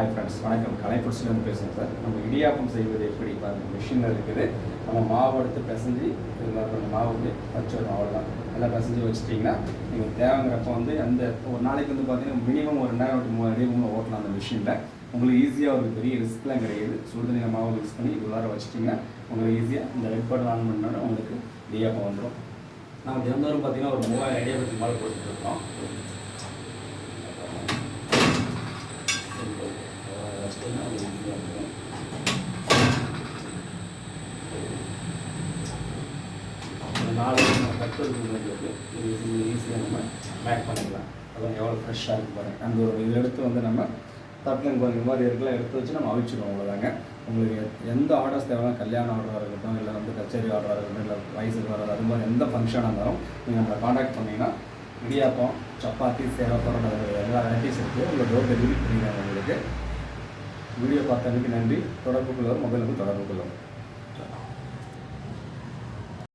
Hi friends, வணக்கம். கலைப்புரட்சிலேருந்து பேசுகிறேன் sir. நம்ம இடியாப்பம் செய்வது எப்படி பாருங்கள். மிஷினில் இருக்குது. நம்ம மாவு எடுத்து பிசைஞ்சு கொஞ்சம் மாவு வந்து வச்சிடணும். அவ்வளோதான். நல்லா பிசைஞ்சு வச்சுட்டிங்கன்னா நீங்கள் தேவைங்கிறப்போ வந்து அந்த ஒரு நாளைக்கு வந்து பார்த்தீங்கன்னா மினிமம் ஒரு 2000 to 3000 ஓட்டலாம் அந்த மிஷினில். உங்களுக்கு ஈஸியாக ஒரு பெரிய ரிஸ்க்லாம் கிடையாது. சுடுதண்ணியில் மாவு மிக்ஸ் பண்ணி உள்ளார வச்சுட்டிங்கன்னா உங்களுக்கு ஈஸியாக இந்த ரெட் பட்டன் ஆன் பண்ணோன்னா உங்களுக்கு இடியாப்பம் வந்துடும். நம்ம தினந்தோறும் பார்த்தீங்கன்னா ஒரு 3000 இடியாப்பத்துக்கு மேலே கொடுத்துட்ருக்கோம். நாலு கட்டுறதுக்கு ஈஸியாக நம்ம மேக் பண்ணிக்கலாம். அதெல்லாம் எவ்வளோ ஃப்ரெஷ்ஷாக இருக்குது பாருங்கள். அந்த ஒரு இதை எடுத்து வந்து நம்ம தட்டில் பாருங்கள், இந்த மாதிரி இருக்கலாம் எடுத்து வச்சு நம்ம அவிச்சிடுவோம். அவ்வளோதாங்க. உங்களுக்கு எந்த ஆர்டர்ஸ் தேவையான கல்யாண ஆர்டராக இருக்கட்டும், இல்லை வந்து கச்சேரி ஆர்டராக இருக்கட்டும், இல்லை வயசுக்கு வர்றது, அது மாதிரி எந்த ஃபங்க்ஷனாக இருந்தாலும் நீங்கள் நம்மளை காண்டாக்ட் பண்ணிங்கன்னா இடியாப்பம், சப்பாத்தி, சேவை, பரோட்டா எல்லா வெரைட்டிஸ் இருக்குது. உங்கள் டோர் டெலிவரி பண்ணிடுறாங்க. உங்களுக்கு வீடியோ பார்த்ததுக்கு நன்றி. தொடர்பு கொள்ளுவோம். மொபைல் வந்து தொடர்பு கொள்ளுவோம்.